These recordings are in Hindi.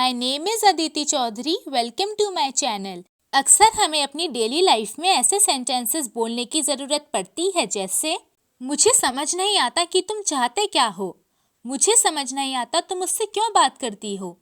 My name is Aditi Chaudhary. Welcome to my channel. अक्सर हमें अपनी डेली लाइफ में ऐसे सेंटेंसेस बोलने की ज़रूरत पड़ती है जैसे मुझे समझ नहीं आता कि तुम चाहते क्या हो, मुझे समझ नहीं आता तुम मुझसे क्यों बात करती हो,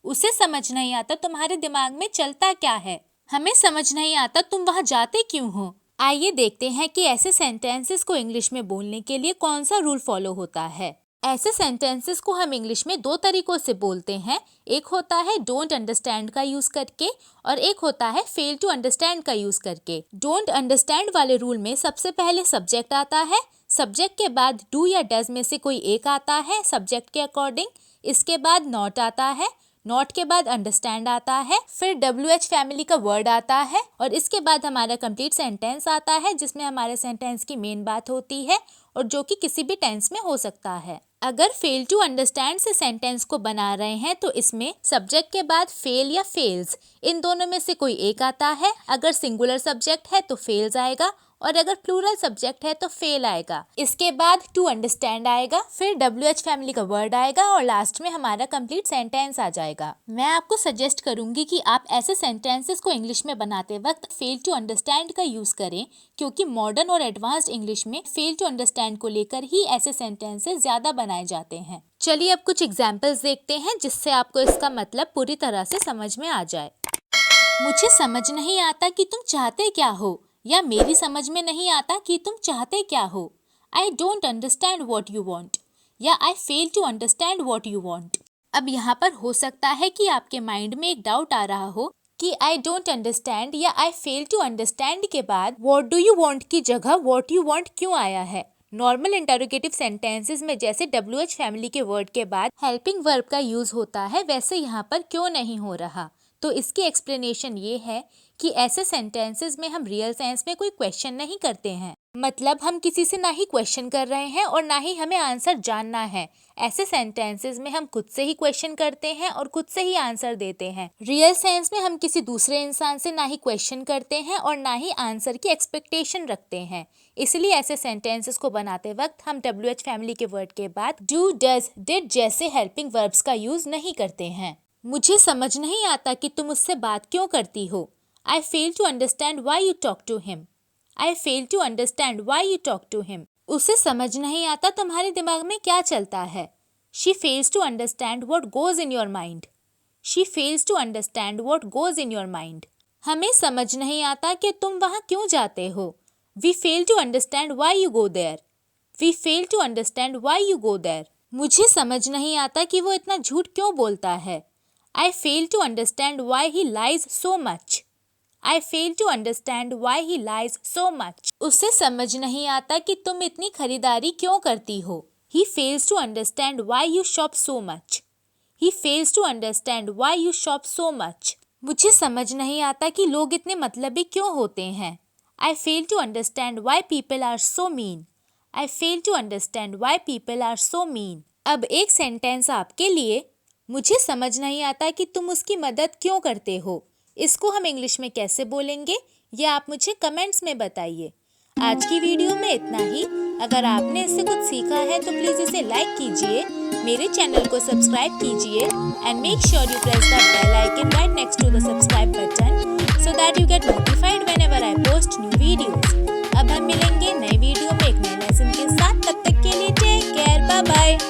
उसे समझ नहीं आता तुम्हारे दिमाग में चलता क्या है, हमें समझ नहीं आता तुम वहाँ जाते क्यों हो। आइए देखते हैं कि ऐसे सेंटेंसेस को इंग्लिश में बोलने के लिए कौन सा रूल फॉलो होता है। ऐसे सेंटेंसेस को हम इंग्लिश में दो तरीकों से बोलते हैं। एक होता है डोंट अंडरस्टैंड का यूज करके और एक होता है फेल टू अंडरस्टैंड का यूज करके। डोंट अंडरस्टैंड वाले रूल में सबसे पहले सब्जेक्ट आता है, सब्जेक्ट के बाद डू या डज में से कोई एक आता है सब्जेक्ट के अकॉर्डिंग, इसके बाद नॉट आता है, नॉट के बाद अंडरस्टैंड आता है, फिर WH फैमिली का वर्ड आता है और इसके बाद हमारा कंप्लीट सेंटेंस आता है जिसमें हमारे सेंटेंस की मेन बात होती है और जो कि किसी भी टेंस में हो सकता है। अगर फेल टू अंडरस्टैंड से सेंटेंस को बना रहे हैं तो इसमें सब्जेक्ट के बाद फेल या फेल्स इन दोनों में से कोई एक आता है। अगर सिंगुलर सब्जेक्ट है तो फेल्स आएगा और अगर प्लूरल सब्जेक्ट है तो फेल आएगा। इसके बाद टू अंडरस्टैंड आएगा, फिर WH फैमिली का वर्ड आएगा और लास्ट में हमारा कंप्लीट सेंटेंस आ जाएगा। मैं आपको सजेस्ट करूंगी कि आप ऐसे सेंटेंसेस को इंग्लिश में बनाते वक्त फेल टू अंडरस्टैंड का यूज करें, क्योंकि मॉडर्न और एडवांस्ड इंग्लिश में फेल टू अंडरस्टैंड को लेकर ही ऐसे सेंटेंसेस ज्यादा बनाए जाते हैं। चलिए अब कुछ एग्जाम्पल्स देखते हैं जिससे आपको इसका मतलब पूरी तरह से समझ में आ जाए। मुझे समझ नहीं आता कि तुम चाहते क्या हो, या मेरी समझ में नहीं आता कि तुम चाहते क्या हो। I don't understand what you want, या I fail to understand what you want. अब यहाँ पर हो सकता है कि आपके माइंड में एक डाउट आ रहा हो कि आई डोंट अंडरस्टैंड या आई फेल टू अंडरस्टैंड के बाद वॉट डू यू वॉन्ट की जगह वॉट यू वॉन्ट क्यों आया है। नॉर्मल इंटरोगेटिव सेंटेंसेस में जैसे WH फैमिली के वर्ड के बाद हेल्पिंग वर्ब का यूज होता है, वैसे यहाँ पर क्यों नहीं हो रहा। तो इसकी एक्सप्लेनेशन ये है कि ऐसे सेंटेंसेस में हम रियल सेंस में कोई क्वेश्चन नहीं करते हैं। मतलब हम किसी से ना ही क्वेश्चन कर रहे हैं और ना ही हमें आंसर जानना है। ऐसे सेंटेंसेस में हम खुद से ही क्वेश्चन करते हैं और खुद से ही आंसर देते हैं। रियल सेंस में हम किसी दूसरे इंसान से ना ही क्वेश्चन करते हैं और ना ही आंसर की एक्सपेक्टेशन रखते हैं। इसलिए ऐसे सेंटेंसेस को बनाते वक्त हम WH फैमिली के वर्ड के बाद डू, डज, डिड जैसे हेल्पिंग वर्ब्स का यूज नहीं करते हैं। मुझे समझ नहीं आता कि तुम उससे बात क्यों करती हो। I fail to understand why you talk to him. I fail to understand why you talk to him. उसे समझ नहीं आता तुम्हारे दिमाग में क्या चलता है। She fails to understand what goes in your mind. She fails to understand what goes in your mind. हमें समझ नहीं आता कि तुम वहाँ क्यों जाते हो। We fail to understand why you go there. We fail to understand why you go there. मुझे समझ नहीं आता कि वो इतना झूठ क्यों बोलता है। I fail to understand why he lies so much. I fail to understand why he lies so much. उसे समझ नहीं आता कि तुम इतनी खरीदारी क्यों करती हो। He fails to understand why you shop so much. He fails to understand why you shop so much. मुझे समझ नहीं आता कि लोग इतने मतलबी क्यों होते हैं। I fail to understand why people are so mean. I fail to understand why people are so mean. अब एक सेंटेंस आपके लिए, मुझे समझ नहीं आता कि तुम उसकी मदद क्यों करते हो। इसको हम इंग्लिश में कैसे बोलेंगे ये आप मुझे कमेंट्स में बताइए। आज की वीडियो में इतना ही। अगर आपने इससे कुछ सीखा है तो प्लीज़ इसे लाइक कीजिए, मेरे चैनल को सब्सक्राइब कीजिए and make sure you press the bell icon right next to the subscribe button so that you get notified whenever I post new videos. अब हम मिलेंगे नए वीडियो में एक नए लेसन के साथ। तब तक के लिए टेक केयर, बाय बाय।